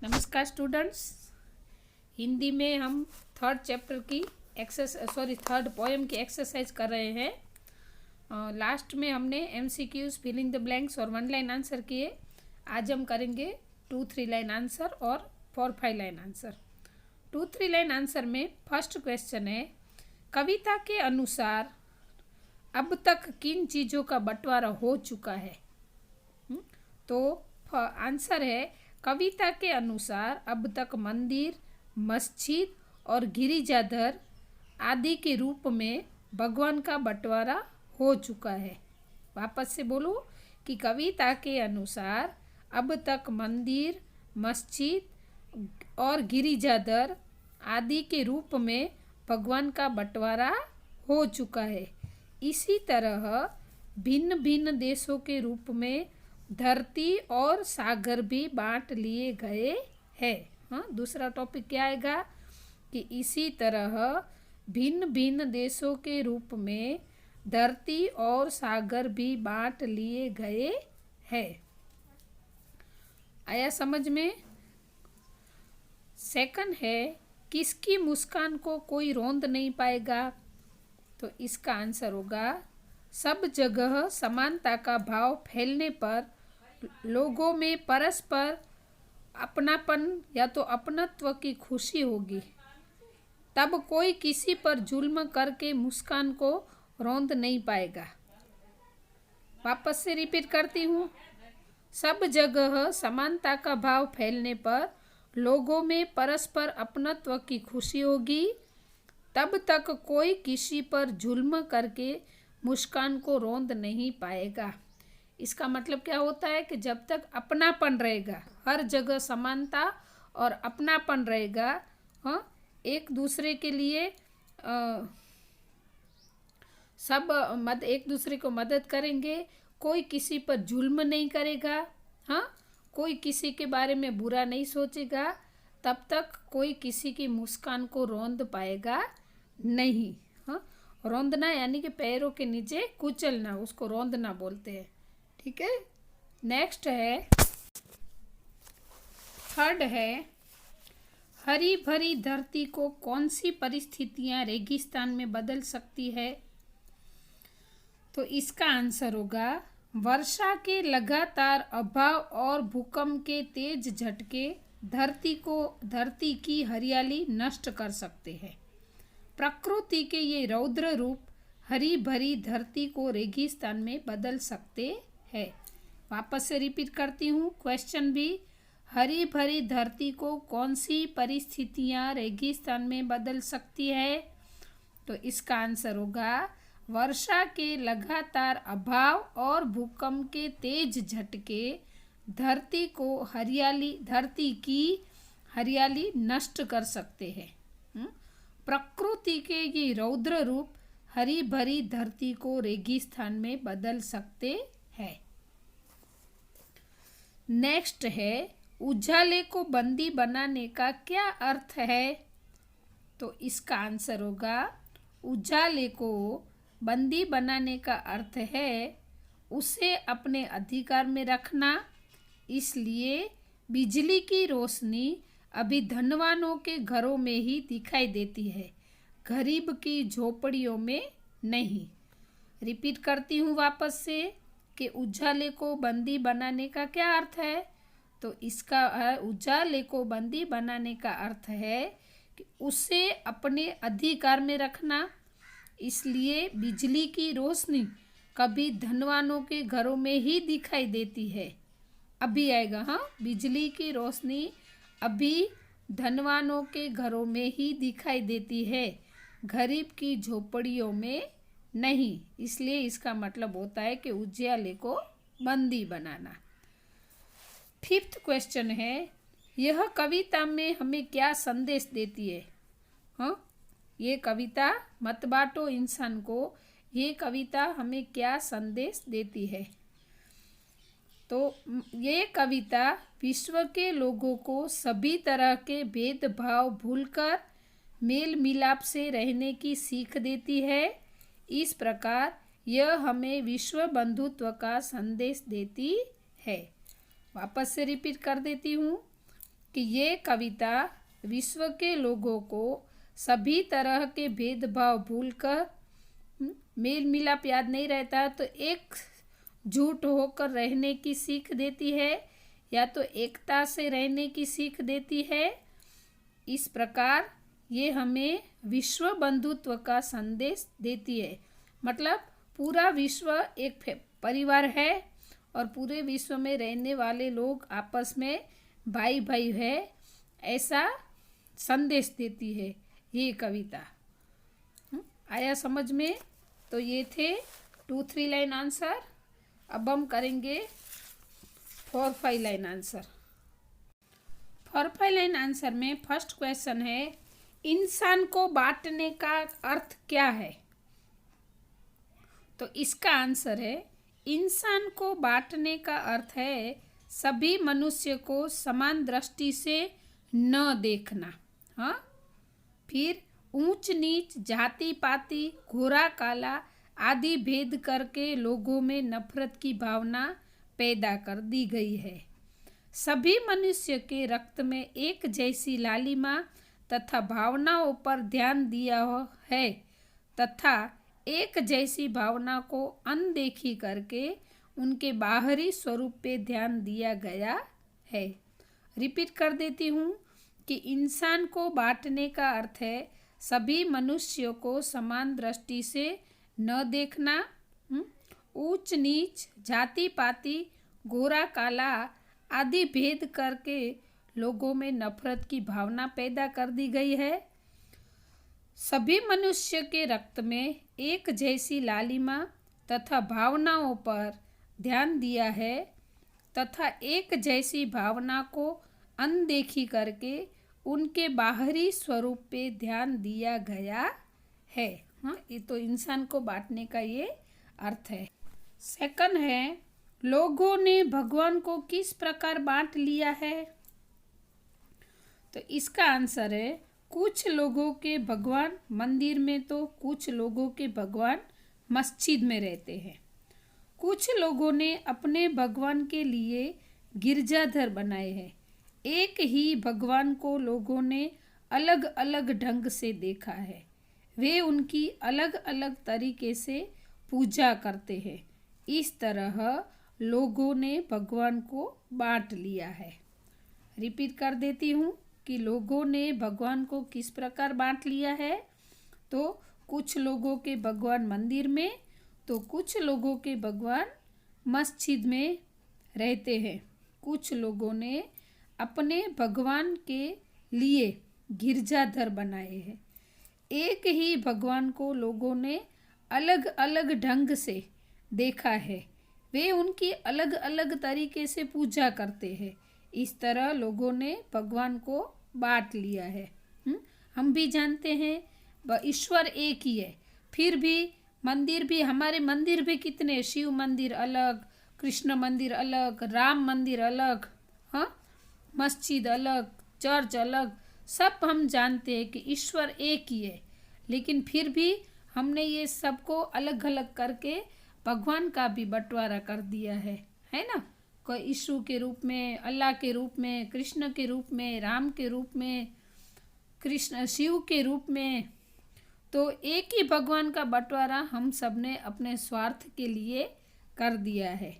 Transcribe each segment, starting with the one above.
नमस्कार स्टूडेंट्स। हिंदी में हम थर्ड चैप्टर की थर्ड पोएम की एक्सरसाइज कर रहे हैं। लास्ट में हमने एमसीक्यूज, फिलिंग द ब्लैंक्स और 1 लाइन आंसर किए। आज हम करेंगे 2-3 लाइन आंसर और 4-5 लाइन आंसर। 2-3 लाइन आंसर में फर्स्ट क्वेश्चन है, कविता के अनुसार अब तक किन चीज़ों का बंटवारा हो चुका है। तो आंसर है, कविता के अनुसार अब तक मंदिर, मस्जिद और गिरिजाधर आदि के रूप में भगवान का बंटवारा हो चुका है। वापस से बोलो कि कविता के अनुसार अब तक मंदिर, मस्जिद और गिरिजाधर आदि के रूप में भगवान का बंटवारा हो चुका है। इसी तरह भिन्न भिन्न देशों के रूप में धरती और सागर भी बांट लिए गए हैं। दूसरा टॉपिक क्या आएगा कि इसी तरह भिन्न भिन्न देशों के रूप में धरती और सागर भी बांट लिए गए हैं। आया समझ में? सेकंड है, किसकी मुस्कान को कोई रौंद नहीं पाएगा। तो इसका आंसर होगा, सब जगह समानता का भाव फैलने पर लोगों में परस्पर अपनापन या तो अपनत्व की खुशी होगी, तब कोई किसी पर जुल्म करके मुस्कान को रौंद नहीं पाएगा। वापस से रिपीट करती हूँ, सब जगह समानता का भाव फैलने पर लोगों में परस्पर अपनत्व की खुशी होगी, तब तक कोई किसी पर जुल्म करके मुस्कान को रौंद नहीं पाएगा। इसका मतलब क्या होता है कि जब तक अपनापन रहेगा, हर जगह समानता और अपनापन रहेगा, एक दूसरे के लिए एक दूसरे को मदद करेंगे, कोई किसी पर जुल्म नहीं करेगा, कोई किसी के बारे में बुरा नहीं सोचेगा, तब तक कोई किसी की मुस्कान को रौंद पाएगा नहीं। रौंदना यानी कि पैरों के नीचे कुचलना, उसको रौंदना बोलते हैं। ठीक है। नेक्स्ट है, थर्ड है, हरी भरी धरती को कौन सी परिस्थितियां रेगिस्तान में बदल सकती है। तो इसका आंसर होगा, वर्षा के लगातार अभाव और भूकंप के तेज झटके धरती की हरियाली नष्ट कर सकते हैं। प्रकृति के ये रौद्र रूप हरी भरी धरती को रेगिस्तान में बदल सकते है। वापस से रिपीट करती हूँ, क्वेश्चन भी, हरी भरी धरती को कौन सी परिस्थितियाँ रेगिस्तान में बदल सकती है। तो इसका आंसर होगा, वर्षा के लगातार अभाव और भूकंप के तेज झटके धरती की हरियाली नष्ट कर सकते हैं। प्रकृति के ये रौद्र रूप हरी भरी धरती को रेगिस्तान में बदल सकते हैं। नेक्स्ट है, उजाले को बंदी बनाने का क्या अर्थ है। तो इसका आंसर होगा, उजाले को बंदी बनाने का अर्थ है उसे अपने अधिकार में रखना। इसलिए बिजली की रोशनी अभी धनवानों के घरों में ही दिखाई देती है, गरीब की झोपड़ियों में नहीं। रिपीट करती हूँ वापस से कि उजाले को बंदी बनाने का क्या अर्थ है। तो इसका उजाले को बंदी बनाने का अर्थ है कि उसे अपने अधिकार में रखना। इसलिए बिजली की रोशनी कभी धनवानों के घरों में ही दिखाई देती है। अभी आएगा, बिजली की रोशनी अभी धनवानों के घरों में ही दिखाई देती है, गरीब की झोपड़ियों में नहीं। इसलिए इसका मतलब होता है कि उजाले को बंदी बनाना। फिफ्थ क्वेश्चन है, यह कविता में हमें क्या संदेश देती है। ये कविता, मत बांटो इंसान को, ये कविता हमें क्या संदेश देती है। तो ये कविता विश्व के लोगों को सभी तरह के भेदभाव भूलकर मेल मिलाप से रहने की सीख देती है। इस प्रकार यह हमें विश्व बंधुत्व का संदेश देती है। वापस से रिपीट कर देती हूँ, कि ये कविता विश्व के लोगों को सभी तरह के भेदभाव भूलकर, मेल मिलाप याद नहीं रहता तो एक जुट होकर रहने की सीख देती है, या तो एकता से रहने की सीख देती है। इस प्रकार ये हमें विश्व बंधुत्व का संदेश देती है। मतलब पूरा विश्व एक परिवार है और पूरे विश्व में रहने वाले लोग आपस में भाई भाई है, ऐसा संदेश देती है ये कविता। आया समझ में? तो ये थे 2-3 लाइन आंसर। अब हम करेंगे 4-5 लाइन आंसर। 4-5 लाइन आंसर में फर्स्ट क्वेश्चन है, इंसान को बांटने का अर्थ क्या है? तो इसका आंसर है, इंसान को बांटने का अर्थ है सभी मनुष्य को समान दृष्टि से न देखना। हाँ, फिर ऊंच नीच, जाति पाति, गोरा काला आदि भेद करके लोगों में नफरत की भावना पैदा कर दी गई है। सभी मनुष्य के रक्त में एक जैसी लालिमा तथा भावनाओं पर ध्यान दिया है तथा एक जैसी भावना को अनदेखी करके उनके बाहरी स्वरूप पे ध्यान दिया गया है। रिपीट कर देती हूँ कि इंसान को बांटने का अर्थ है सभी मनुष्यों को समान दृष्टि से न देखना, ऊंच नीच, जाति पाति, गोरा काला आदि भेद करके लोगों में नफरत की भावना पैदा कर दी गई है। सभी मनुष्य के रक्त में एक जैसी लालिमा तथा भावनाओं पर ध्यान दिया है तथा एक जैसी भावना को अनदेखी करके उनके बाहरी स्वरूप पे ध्यान दिया गया है। हाँ, ये तो इंसान को बांटने का ये अर्थ है। सेकंड है, लोगों ने भगवान को किस प्रकार बांट लिया है? तो इसका आंसर है, कुछ लोगों के भगवान मंदिर में तो कुछ लोगों के भगवान मस्जिद में रहते हैं। कुछ लोगों ने अपने भगवान के लिए गिरजाघर बनाए हैं। एक ही भगवान को लोगों ने अलग अलग ढंग से देखा है। वे उनकी अलग अलग तरीके से पूजा करते हैं। इस तरह लोगों ने भगवान को बांट लिया है। रिपीट कर देती हूँ कि लोगों ने भगवान को किस प्रकार बांट लिया है। तो कुछ लोगों के भगवान मंदिर में तो कुछ लोगों के भगवान मस्जिद में रहते हैं। कुछ लोगों ने अपने भगवान के लिए गिरजाघर बनाए हैं। एक ही भगवान को लोगों ने अलग अलग ढंग से देखा है। वे उनकी अलग अलग तरीके से पूजा करते हैं। इस तरह लोगों ने भगवान को बांट लिया है। हम भी जानते हैं ईश्वर एक ही है, फिर भी मंदिर भी, हमारे मंदिर भी कितने, शिव मंदिर अलग, कृष्ण मंदिर अलग, राम मंदिर अलग, हाँ, मस्जिद अलग, चर्च अलग, सब हम जानते हैं कि ईश्वर एक ही है। लेकिन फिर भी हमने ये सबको अलग अलग करके भगवान का भी बंटवारा कर दिया है ना। कोई यीशु के रूप में, अल्लाह के रूप में, कृष्ण के रूप में, राम के रूप में, कृष्ण शिव के रूप में। तो एक ही भगवान का बंटवारा हम सब ने अपने स्वार्थ के लिए कर दिया है।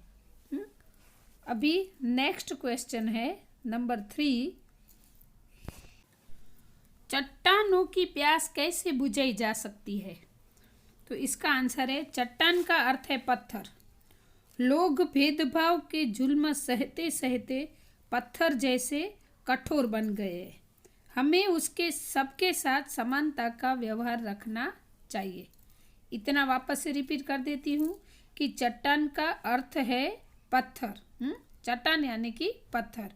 अभी नेक्स्ट क्वेश्चन है नंबर 3, चट्टानों की प्यास कैसे बुझाई जा सकती है? तो इसका आंसर है, चट्टान का अर्थ है पत्थर। लोग भेदभाव के जुल्म सहते सहते पत्थर जैसे कठोर बन गए। हमें उसके सबके साथ समानता का व्यवहार रखना चाहिए। इतना वापस से रिपीट कर देती हूँ कि चट्टान का अर्थ है पत्थर। चट्टान यानी कि पत्थर।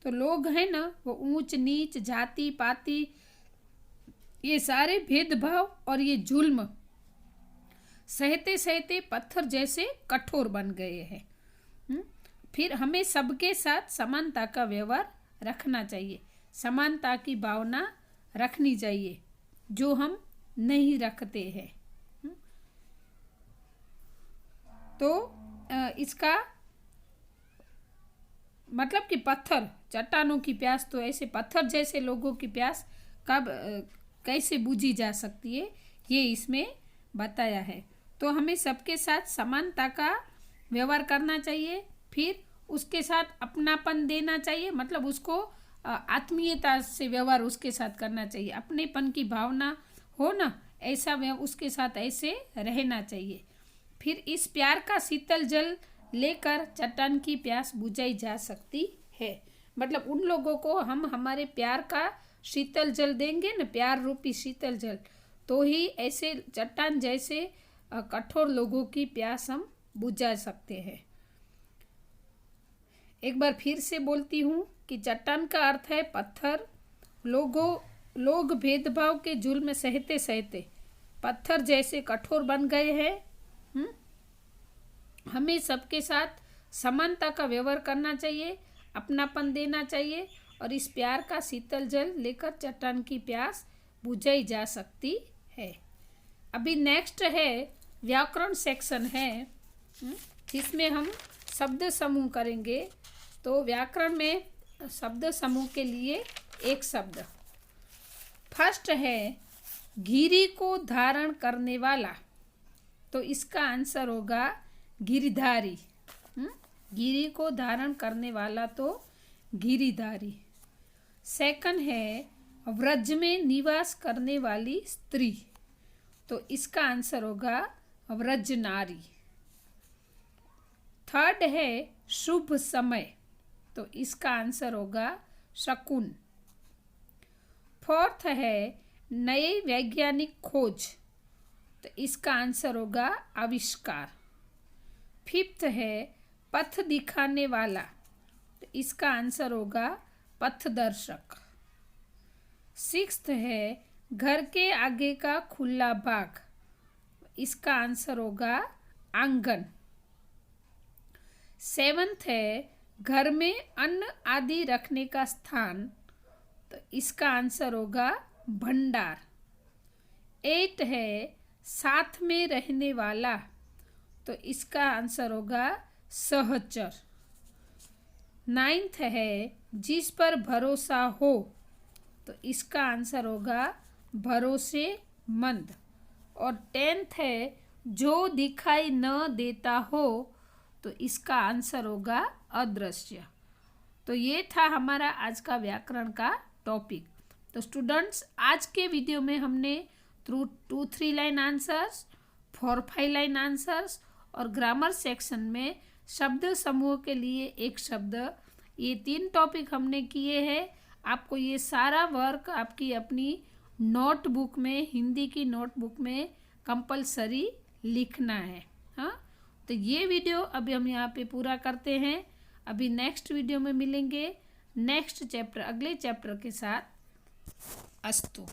तो लोग हैं ना, वो ऊंच नीच, जाति पाति, ये सारे भेदभाव और ये जुल्म सहते सहते पत्थर जैसे कठोर बन गए हैं। फिर हमें सबके साथ समानता का व्यवहार रखना चाहिए, समानता की भावना रखनी चाहिए, जो हम नहीं रखते हैं। तो इसका मतलब कि पत्थर, चट्टानों की प्यास, तो ऐसे पत्थर जैसे लोगों की प्यास कब कैसे बुझी जा सकती है, ये इसमें बताया है। तो हमें सबके साथ समानता का व्यवहार करना चाहिए, फिर उसके साथ अपनापन देना चाहिए, मतलब उसको आत्मीयता से व्यवहार उसके साथ करना चाहिए, अपनेपन की भावना हो ना, ऐसा उसके साथ ऐसे रहना चाहिए। फिर इस प्यार का शीतल जल लेकर चट्टान की प्यास बुझाई जा सकती है। मतलब उन लोगों को हम हमारे प्यार का शीतल जल देंगे ना, प्यार रूपी शीतल जल, तो ही ऐसे चट्टान जैसे कठोर लोगों की प्यास हम बुझा सकते हैं। एक बार फिर से बोलती हूँ कि चट्टान का अर्थ है पत्थर। लोग भेदभाव के जुल्म सहते सहते पत्थर जैसे कठोर बन गए हैं। हमें सबके साथ समानता का व्यवहार करना चाहिए, अपनापन देना चाहिए, और इस प्यार का शीतल जल लेकर चट्टान की प्यास बुझाई जा सकती है। अभी नेक्स्ट है व्याकरण सेक्शन है, जिसमें हम शब्द समूह करेंगे। तो व्याकरण में शब्द समूह के लिए एक शब्द फर्स्ट है गिरी को धारण करने वाला, तो इसका आंसर होगा गिरिधारी। गिरी को धारण करने वाला तो गिरिधारी। सेकंड है व्रज में निवास करने वाली स्त्री, तो इसका आंसर होगा व्रज नारी। थर्ड है शुभ समय, तो इसका आंसर होगा शकुन। फोर्थ है नई वैज्ञानिक खोज, तो इसका आंसर होगा आविष्कार। फिफ्थ है पथ दिखाने वाला, तो इसका आंसर होगा पथदर्शक। सिक्स्थ है घर के आगे का खुला भाग, इसका आंसर होगा आंगन। सेवंथ है घर में अन्न आदि रखने का स्थान, तो इसका आंसर होगा भंडार। 8 है साथ में रहने वाला, तो इसका आंसर होगा सहचर। 9th है जिस पर भरोसा हो, तो इसका आंसर होगा भरोसेमंद। और 10th है जो दिखाई न देता हो, तो इसका आंसर होगा अदृश्य। तो ये था हमारा आज का व्याकरण का टॉपिक। तो स्टूडेंट्स, आज के वीडियो में हमने 2-3 लाइन आंसर्स, 4-5 लाइन आंसर्स और ग्रामर सेक्शन में शब्द समूह के लिए एक शब्द, ये 3 टॉपिक हमने किए हैं। आपको ये सारा वर्क आपकी अपनी नोटबुक में, हिंदी की नोटबुक में कंपलसरी लिखना है। हाँ, तो ये वीडियो अभी हम यहाँ पे पूरा करते हैं। अभी नेक्स्ट वीडियो में मिलेंगे नेक्स्ट चैप्टर, अगले चैप्टर के साथ। अस्तु।